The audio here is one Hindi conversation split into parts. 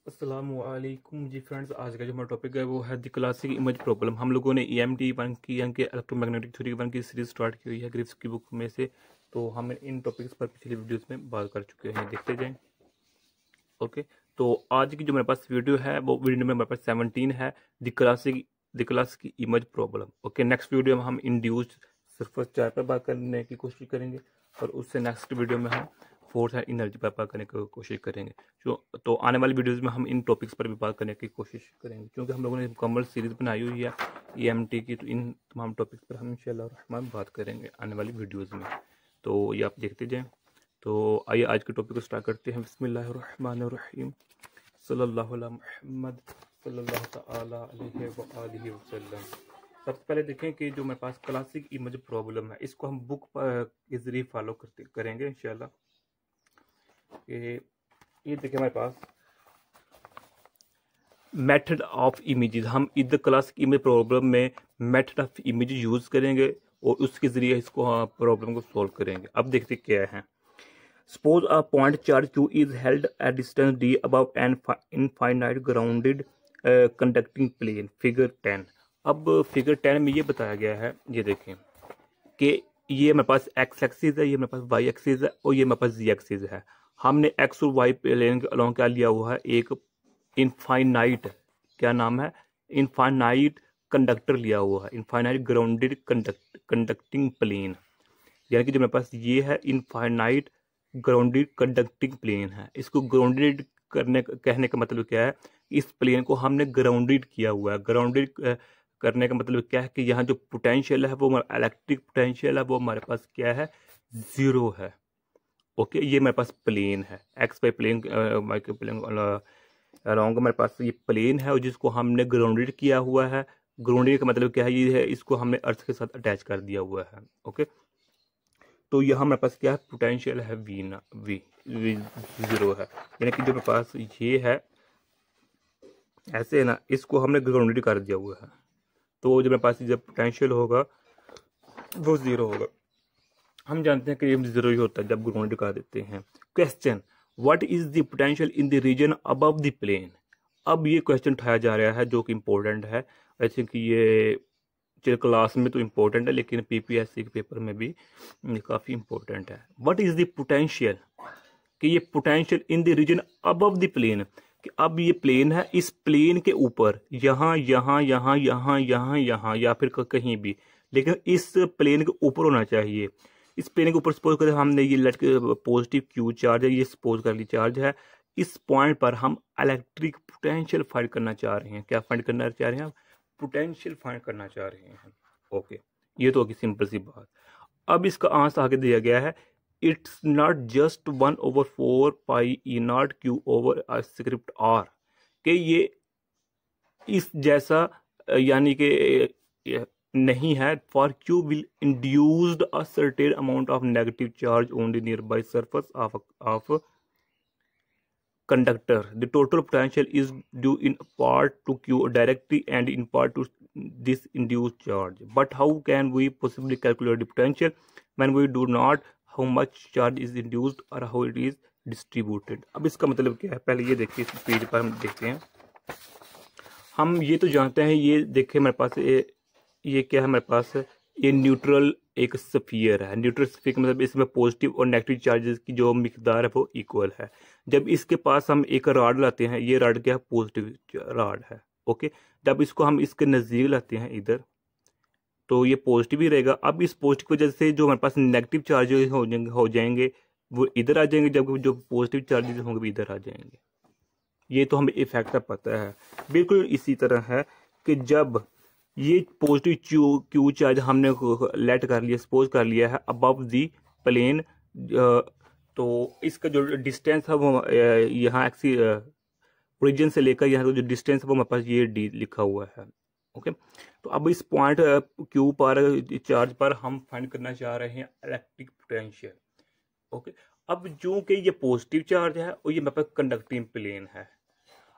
अस्सलामुअलैकुम जी फ्रेंड्स, आज का जो हमारा टॉपिक है वो है द क्लासिक इमेज प्रॉब्लम। हम लोगों ने EMT 1 की यानी कि इलेक्ट्रोमैग्नेटिक थ्योरी 1 की सीरीज स्टार्ट की हुई है ग्रिफ्स की बुक में से। तो हम इन टॉपिक्स पर पिछली वीडियोस में बात कर चुके हैं, देखते जाएं। ओके, तो आज की जो मेरे पास वीडियो है वो वीडियो में मेरे पास 17 है, the classic image problem. Okay, next video में हम इंड्यूस्ड सरफेस चार्ज पर बात करने की कोशिश करेंगे और उससे नेक्स्ट वीडियो में हम फोर्स एंड एनर्जी पर बात करने की कोशिश करेंगे। तो आने वाली वीडियोस में हम इन टॉपिक्स पर भी बात करने की कोशिश करेंगे, क्योंकि हम लोगों ने मुकम्मल सीरीज बनाई हुई है EMT की। तो इन तमाम टॉपिक्स पर हम इंशाल्लाह रहमान बात करेंगे आने वाली वीडियोज़ में, तो ये आप देखते जाएँ। तो आइए आज के टॉपिक को स्टार्ट करते हैं। बिस्मिल्लाहिर्रहमानिर्रहीम, सल्लल्लाहु अला मुहम्मद सल्लल्लाहु तआला अलैहि व आलिहि वसल्लम। सबसे पहले देखें कि जो मेरे पास क्लासिक इमेज प्रॉब्लम है, इसको हम बुक के जरिए फॉलो करेंगे इंशाल्लाह। ये देखिए हमारे पास मेथड ऑफ इमेजेस, हम इधर क्लासिक इमेज प्रॉब्लम में मेथड ऑफ इमेज यूज करेंगे और उसके जरिए इसको प्रॉब्लम को सॉल्व करेंगे। अब देखते क्या है। Suppose a point charge Q is held at distance d above an infinite grounded conducting plane, figure 10। अब फिगर 10 में ये बताया गया है, ये देखें कि ये मेरे पास x एक्सिस है, ये मेरे पास y एक्सिस है और ये मेरे पास z एक्सिस है। हमने x और y प्लेन के अलोंग क्या लिया हुआ है, एक इनफाइनाइट, क्या नाम है, इनफाइनाइट कंडक्टर लिया हुआ है, इनफाइनाइट ग्राउंडेड कंडक्टिंग प्लेन। यानी कि जो मेरे पास ये है इनफाइनाइट ग्राउंडेड कंडक्टिंग प्लेन है। इसको ग्राउंडेड कहने का मतलब क्या है, इस प्लेन को हमने ग्राउंडेड किया हुआ है। ग्राउंडेड करने का मतलब क्या है कि यहाँ जो पोटेंशियल है वो इलेक्ट्रिक पोटेंशियल है वो हमारे पास क्या है, जीरो है। ओके, ये मेरे पास प्लेन है, X Y plane plane along मेरे पास ये प्लेन है और जिसको हमने ग्राउंडेड किया हुआ है। ग्राउंडेड का मतलब क्या है, ये है इसको हमने अर्थ के साथ अटैच कर दिया हुआ है। ओके, तो यहाँ मेरे पास क्या है, पोटेंशियल है वी ना, वी जीरो है। यानी कि जो मेरे पास ये है ऐसे है ना, इसको हमने ग्राउंडेड कर दिया हुआ है, तो जो मेरे पास जब पोटेंशियल होगा वो जीरो होगा। हम जानते हैं कि ये जीरो ही होता है जब ग्राउंडेड कर देते हैं। Question, what is the potential in the region above the plane. अब ये क्वेश्चन उठाया जा रहा है जो कि इम्पोर्टेंट है। आई थिंक ये चलो क्लास में तो इम्पोर्टेंट है, लेकिन PPSC के पेपर में भी काफ़ी इम्पोर्टेंट है। व्हाट इज द पोटेंशियल, कि ये potential in the region above the plane, कि अब ये प्लेन है, इस प्लेन के ऊपर यहाँ यहाँ यहाँ यहाँ यहाँ यहाँ या फिर कहीं भी, लेकिन इस प्लेन के ऊपर होना चाहिए। इस प्लेन के ऊपर सपोज करें हमने ये लेट पॉजिटिव Q चार्ज है, ये सपोज कर ली चार्ज है। इस पॉइंट पर हम इलेक्ट्रिक पोटेंशियल फाइंड करना चाह रहे हैं। क्या फाइंड करना चाह रहे हैं, पोटेंशियल फाइंड करना चाह रहे हैं। ओके, ये तो होगी सिंपल सी बात। अब इसका आंसर आगे दिया गया है, it's not just 1/4 pi e naught q over script r, कि ये इस जैसा यानी कि नहीं है। For q will induced a certain amount of negative charge on the nearby surface of conductor. The total potential is due in part to Q directly and in part to this induced charge. But how can we possibly calculate the potential when we do not how much charge is induced or how it is distributed? अब इसका मतलब क्या है, पहले ये देखिए, इस पेज पर हम देखते हैं। हम ये तो जानते हैं, ये देखिए मेरे पास ये क्या है, मेरे पास ये न्यूट्रल एक स्फीयर है। न्यूट्रल स्फीयर का मतलब इसमें पॉजिटिव और नेगेटिव चार्जेस की जो मिकदार है वो इक्वल है। जब इसके पास हम एक रॉड लाते हैं, ये रॉड क्या है, पॉजिटिव रॉड है। ओके, जब इसको हम इसके नज़दीक लाते हैं इधर, तो ये पॉजिटिव ही रहेगा। अब इस पॉजिटिव की वजह से जो हमारे पास नेगेटिव चार्जेस हो जाएंगे वो इधर आ जाएंगे, जबकि जो पॉजिटिव चार्जेस होंगे वो इधर आ जाएंगे। ये तो हमें इफेक्ट का पता है। बिल्कुल इसी तरह है कि जब ये पॉजिटिव क्यू चार्ज हमने लेट कर लिया, सपोज कर लिया है अबव दी प्लेन, तो इसका जो डिस्टेंस है वो यहाँ ओरिजिन से लेकर यहाँ जो डिस्टेंस है वो हमारे पास ये d लिखा हुआ है। ओके, तो अब इस पॉइंट क्यू पर चार्ज पर हम फाइंड करना चाह रहे हैं इलेक्ट्रिक पोटेंशियल। ओके, अब जो कि ये पॉजिटिव चार्ज है और ये मेरे पास कंडक्टिंग प्लेन है।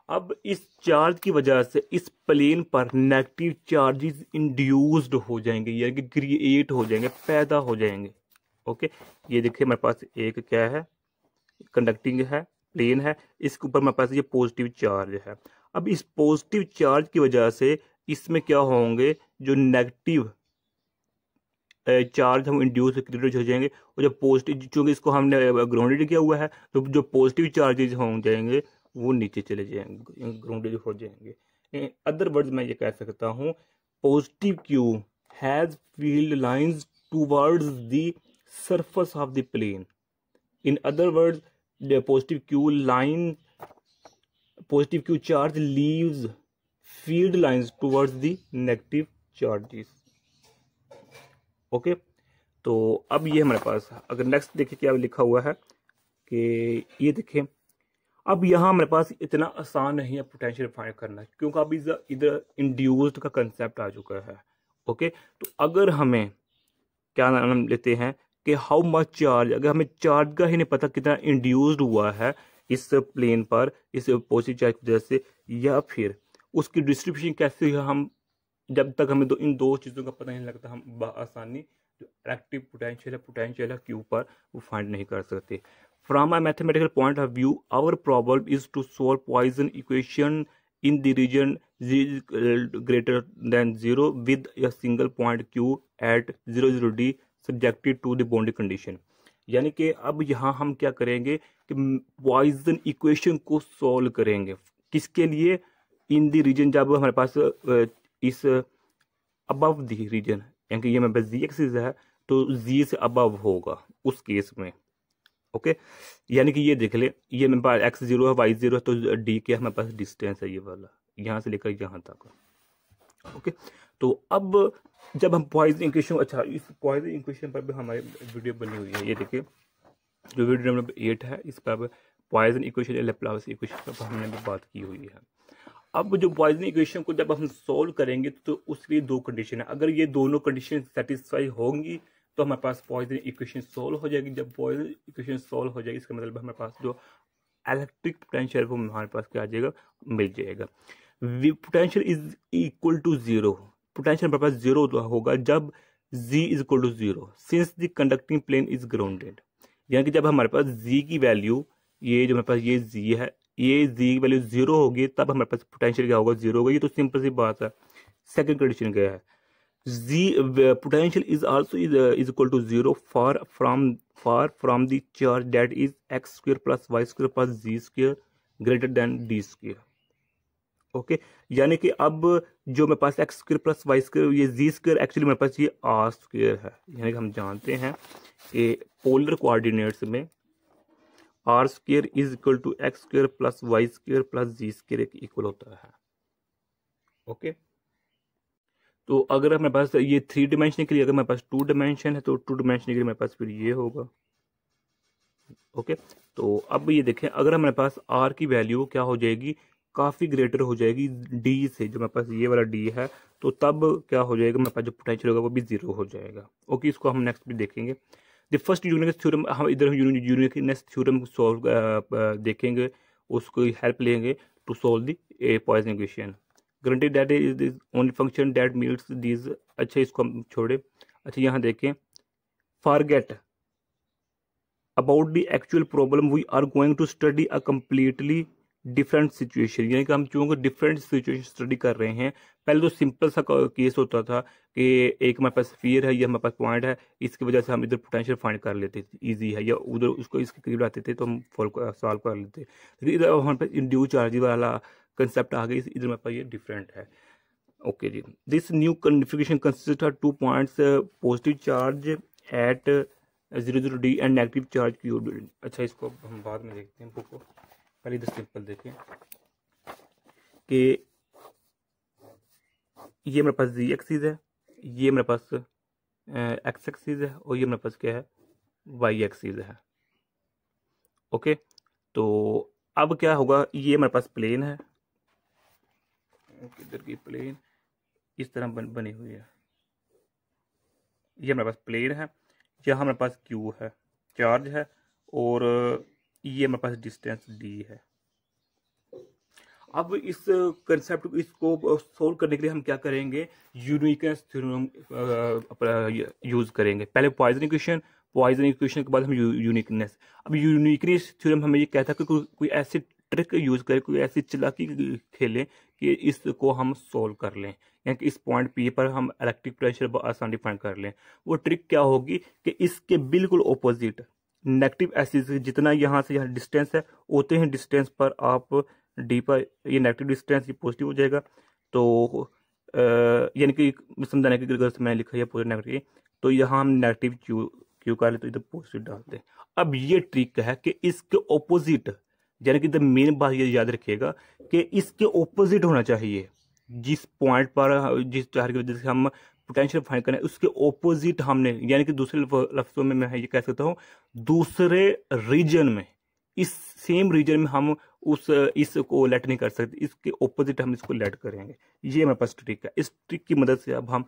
अब इस चार्ज की वजह से इस प्लेन पर नेगेटिव चार्जेस इंड्यूस्ड हो जाएंगे, यानी कि क्रिएट हो जाएंगे, पैदा हो जाएंगे। ओके, ये देखिए मेरे पास एक क्या है, कंडक्टिंग है, प्लेन है, इसके ऊपर हमारे पास ये पॉजिटिव चार्ज है। अब इस पॉजिटिव चार्ज की वजह से इसमें क्या होंगे, जो नेगेटिव चार्ज हम इंड्यूस क्रिएट हो जाएंगे, और जब पॉजिटिव, चूंकि इसको हमने ग्राउंडेड किया हुआ है, तो जो पॉजिटिव चार्जेज हो जाएंगे वो नीचे चले जाएंगे, ग्राउंडेड हो जाएंगे। अदर वर्ड्स मैं ये कह सकता हूँ, positive q has field lines towards the surface of the plane. In other words, the positive q charge leaves field lines towards the negative charges। Okay, तो अब ये हमारे पास, अगर नेक्स्ट देखिए क्या लिखा हुआ है कि ये देखें, अब यहाँ हमारे पास इतना आसान नहीं है पोटेंशियल फाइंड करना, क्योंकि अब इधर इंड्यूस्ड का कंसेप्ट आ चुका है। ओके, तो अगर हमें क्या नाम लेते हैं कि हाउ मच चार्ज, अगर हमें चार्ज का ही नहीं पता कितना इंड्यूस्ड हुआ है इस प्लेन पर इस पॉजिटिव चार्ज की वजह से, या फिर उसकी डिस्ट्रीब्यूशन कैसे है, हम जब तक हमें इन दो चीज़ों का पता नहीं लगता, हम आसानी जो इलेक्ट्रिक पोटेंशियल है क्यू पर वो फाइंड नहीं कर सकते। From a mathematical point of view, our problem is to solve Poisson equation in the region z is greater than 0 with a single point q at 0,0 d subjected to the boundary condition। यानी कि अब यहाँ हम क्या करेंगे कि पॉइसन इक्वेशन को सॉल्व करेंगे, किसके लिए, इन द रीजन, जब हमारे पास इस अबव द रीजन, यानी कि ये हमारे पास जी एक्सिस है तो जी से अबव होगा उस केस में। ओके, यानी कि ये देख ले, ये मेरे पास x 0 है, y 0 है, तो d के हमारे पास डिस्टेंस है ये वाला, यहाँ से लेकर यहाँ तक। ओके, तो अब जब हम पॉइसन इक्वेशन, अच्छा इस पॉइसन इक्वेशन पर भी हमारी वीडियो बनी हुई है, ये देखिए जो वीडियो नंबर 8 है, इस पर पॉइसन इक्वेशन या लैप्लास इक्वेशन पर हमने भी बात की हुई है। अब जो पॉइसन इक्वेशन को जब हम सोल्व करेंगे तो उसके लिए दो कंडीशन है, अगर ये दोनों कंडीशन सेटिस्फाई होंगी तो हमारे पास पॉइसन इक्वेशन सोल्व हो जाएगी। जब पॉइसन इक्वेशन सोल्व हो जाएगी इसका मतलब हमारे पास जो इलेक्ट्रिक पोटेंशियल वो हमारे पास क्या आ जाएगा, मिल जाएगा। Potential is equal to zero, potential हमारे पास जीरो होगा जब z is equal to zero since the conducting plane is grounded. यानी कि जब हमारे पास z की वैल्यू, ये जो हमारे पास ये z है, ये z की वैल्यू जीरो होगी तब हमारे पास पोटेंशियल क्या होगा, जीरो होगा। ये तो सिंपल सी बात है। सेकंड कंडीशन क्या है, z potential is also is equal to zero far from the charge that is x square plus y square plus z square greater than d square। Okay, यानी कि अब जो मेरे पास x square plus Y square, ये z स्क्वायर एक्चुअली मेरे पास ये r स्क्वायर है। यानी कि हम जानते हैं कि पोलर कोऑर्डिनेट्स में r square is equal to x square plus Y square plus z square equal होता है। ओके, तो अगर हमारे पास ये 3 डिमेंशन के लिए, अगर मेरे पास 2 डिमेंशन है तो 2 डिमेंशन के लिए मेरे पास फिर ये होगा। ओके, तो अब ये देखें, अगर हमारे पास r की वैल्यू क्या हो जाएगी, काफ़ी ग्रेटर हो जाएगी d से, जो मेरे पास ये वाला d है, तो तब क्या हो जाएगा, मेरे पास जो पोटेंशियल होगा वो भी जीरो हो जाएगा। ओके, इसको हम नेक्स्ट भी देखेंगे। द फर्स्ट यूनिक थ्योरम, हम इधर यूनिकनेस थ्योरम सॉल्व देखेंगे, उसको हेल्प लेंगे to solve the Poisson equation. Granted that is only function that meets these. अच्छा, इसको हम छोड़े। अच्छा, यहाँ देखें, forget about the actual problem, we are going to study a completely different situation. यानी कि हम चूंकि डिफरेंट सिचुएशन स्टडी कर रहे हैं। पहले तो सिंपल सा केस होता था कि एक हमारे पास स्फीयर है, ये हमारे पास पॉइंट है, इसकी वजह से हम इधर पोटेंशियल फाइंड कर लेते थे, इजी है, या उधर उसको इसके करीब आते थे तो हम सॉल्व कर लेते। लेकिन इधर हमारे पास इंड्यूस चार्ज वाला कंसेप्ट आ गई, इधर मेरे पास ये डिफरेंट है। ओके जी, this new configuration consist of 2 points, positive charge at 0,0 d and negative charge q। अच्छा, इसको हम बाद में देखते हैं, बुक को पहले इधर सिंपल देखें कि ये मेरे पास z एक्सिस है, ये मेरे पास x एक्सिस है, और ये मेरे पास क्या है, y एक्सिस है। ओके, तो अब क्या होगा, ये मेरे पास प्लेन है, इधर की प्लेन इस तरह बनी हुई है, ये मेरे पास प्लेन है, यहाँ मेरे पास q है, चार्ज है, और ये मेरे पास डिस्टेंस d है। अब इस कंसेप्ट इसको सोल्व करने के लिए हम क्या करेंगे, यूनिकनेस थ्योरम यूज करेंगे। पहले पॉइसन इक्वेशन, पॉइजन इक्वेशन के बाद हम यूनिकनेस। अब यूनिकनेस थ्योरम हमें ये कहता है कि कोई ऐसी ट्रिक यूज करें, कोई ऐसी चालाकी खेलें कि इसको हम सोल्व कर लें, यानी कि इस पॉइंट पी पर हम इलेक्ट्रिक पोटेंशियल आसानी फाइंड कर लें। वो ट्रिक क्या होगी कि इसके बिल्कुल ऑपोजिट नेगेटिव एक्सिस, जितना यहाँ से यहाँ डिस्टेंस है उतने ही डिस्टेंस पर आप डी पर, ये नेगेटिव डिस्टेंस ये पॉजिटिव हो जाएगा। तो यानी कि समझाने की अगर मैंने लिखा है पॉजिटिव नेगेटिव, तो यहाँ हम नेगेटिव क्यू का ले तो इधर पॉजिटिव डालते हैं। अब ये ट्रिक है कि इसके ऑपोजिट, यानी कि द मेन बात ये याद रखिएगा कि इसके ऑपोजिट होना चाहिए। जिस पॉइंट पर, जिस चार्ज की वजह से हम पोटेंशियल फाइंड करें, उसके ऑपोजिट हमने, यानी कि दूसरे लफ्जों में मैं ये कह सकता हूँ, दूसरे रीजन में, इस सेम रीजन में हम इसको लेट नहीं कर सकते, इसके ऑपोजिट हम इसको लेट करेंगे। ये हमारे पास ट्रिक है। इस ट्रिक की मदद से अब हम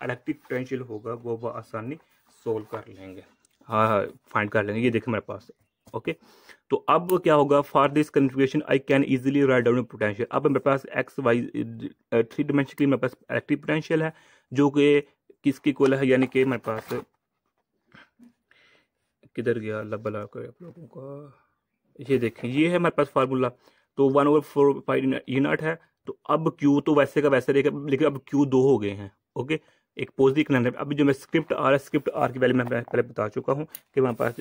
इलेक्ट्रिक पोटेंशियल होगा वो आसानी सोल्व कर लेंगे, हाँ फाइंड कर लेंगे। ये देखिए हमारे पास, ओके। तो अब क्या होगा, for this configuration I can easily write down potential. अब मेरे पास एक्स वाई 3 डायमेंशन के लिए मेरे पास इलेक्ट्रिक पोटेंशियल है जो कि किसकी इक्वल है, यानी कि मेरे पास किधर गया अल्लाह भला करे आप लोगों का, ये देखें ये है हमारे पास फार्मूला। तो 1/4 ई नॉट है। तो अब क्यू तो वैसे का वैसे रहेगा, लेकिन अब क्यू 2 हो गए हैं, ओके। एक पॉजिटिव नेगेटिव। अभी जो मैं स्क्रिप्ट आर है, स्क्रिप्ट आर की वैल्यू मैं पहले बता चुका हूँ कि हमारे पास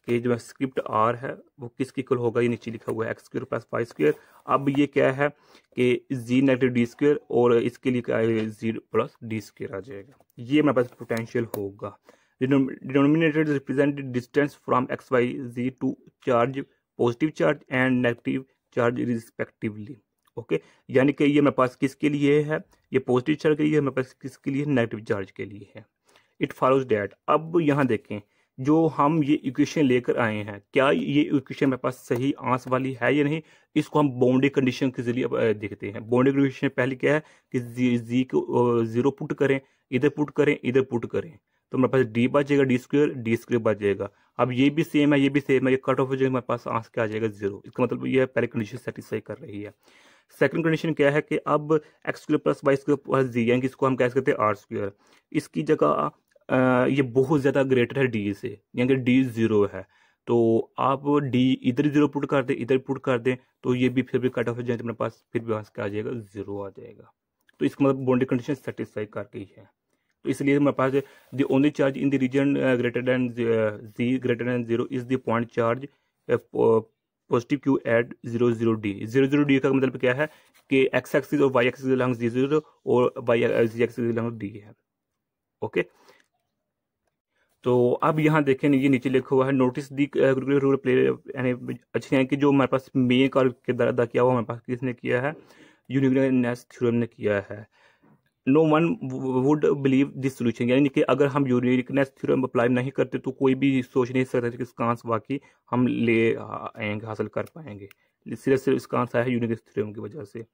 कि जो स्क्रिप्ट आर है वो किसकी इक्वल होगा, ये नीचे लिखा हुआ है x² + y²। अब ये क्या है कि z - d², और इसके लिए क्या है z + d² आ जाएगा। ये हमारे पास पोटेंशियल होगा। Denominator represent distance from x y z to charge, positive charge and negative charge respectively, okay. यानी कि ये मेरे पास किसके लिए है, ये पॉजिटिव चार्ज के लिए है, मेरे पास किसके लिए नेगेटिव चार्ज के लिए है। It follows that. अब यहाँ देखें जो हम ये इक्वेशन लेकर आए हैं, क्या ये इक्वेशन मेरे पास सही आंस वाली है या नहीं, इसको हम बाउंड्री कंडीशन के जरिए देखते हैं। बाउंड्री कंडीशन पहले क्या है कि जी को 0 पुट करें, इधर पुट करें, इधर पुट करें, तो मेरे पास डी बचेगा, d² बच जाएगा। अब ये भी सेम है, ये भी सेम है, ये कट ऑफ हो जाएगा, मेरे पास आंस क्या आ जाएगा 0। इसका मतलब ये पहले कंडीशन सेटिस्फाई कर रही है। सेकंड कंडीशन क्या है कि अब x² + y² + z, यानी कि इसको हम कह सकते हैं r²। इसकी जगह ये बहुत ज़्यादा ग्रेटर है डी से, यानी कि डी 0 है। तो आप डी इधर 0 पुट कर दें, इधर पुट कर दें, तो ये भी फिर भी कट ऑफ हो जाए, तो मेरे पास फिर भी क्या आ जाएगा 0 आ जाएगा। तो इसका मतलब बाउंड्री कंडीशन सेटिस्फाई कर गई है। तो इसलिए मेरे पास the only charge in the region greater than z greater than 0 is the point charge positive q at 0,0d। 0,0d का मतलब क्या है कि x एक्सिस और y एक्सिस बिलोंग्स 0 और z एक्सिस बिलोंग्स d है, ओके। तो अब यहाँ देखें ये नीचे लिखा हुआ है, नोटिस दी रोल प्ले, यानी अच्छे हैं कि जो हमारे पास मेन का किरदार अदा किया हुआ हमारे पास किसने किया है, यूनिकनेस थ्योरम ने किया है। No one would believe this solution, यानी कि अगर हम यूनिकनेस थ्योरम अप्लाई नहीं करते तो कोई भी सोच नहीं सकता कि इसका आंसर वाकई हम ले आएंगे, हासिल कर पाएंगे। सिर्फ इसका आंसर है यूनिकनेस थ्योरम की वजह से।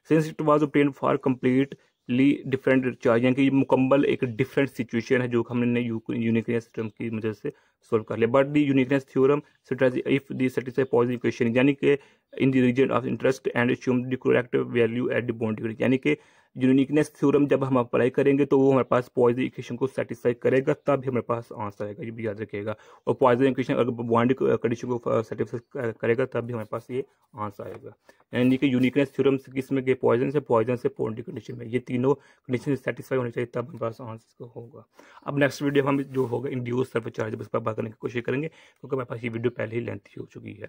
Since it was obtained for completely different charge, यानी कि मुकम्मल एक डिफरेंट सिचुएशन है जो हमने यूनिकनेस थ्योरम की वजह से सोल्व कर लिया। But the uniqueness theorem if the satisfy positive equation, यानी कि in the region of interest and assume the correct value at the boundary, यानी कि यूनिकनेस थ्योरम जब हम अप्लाई करेंगे तो वो हमारे पास पॉजिटिव इक्वेशन को सेटिस्फाई करेगा, तब हमारे पास आंसर आएगा, ये भी याद रखिएगा। और पॉजिटिव इक्वेशन अगर बाउंड्री कंडीशन को सेटिस्फाई करेगा तब भी हमारे पास ये आंसर आएगा। यानी कि यूनिकनेस थ्योरम से किस में गए, पॉइजन से बाउंड्री कंडीशन में, ये तीनों कंडीशन सेटिस्फाई होनी चाहिए तब हमारे पास आंसर होगा। अब नेक्स्ट वीडियो हम जो होगा इंड्यूस सर्फ चार्ज बस पर बात करने की कोशिश करेंगे, क्योंकि हमारे पास ये वीडियो पहले ही लेंथी हो चुकी है।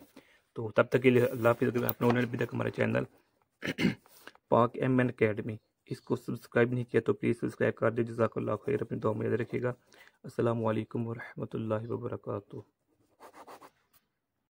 तो तब तक के लिए अल्लाह हाफिज़। अगर आप लोगों ने अभी तक हमारा चैनल पाक MN अकेडमी इसको सब्सक्राइब नहीं किया तो प्लीज़ सब्सक्राइब कर दीजिए। जज़ाकल्लाह खैर, अपनी दुआ में याद रखिएगा। अस्सलामु अलैकुम वरहमतुल्लाहि वबरकातुहू।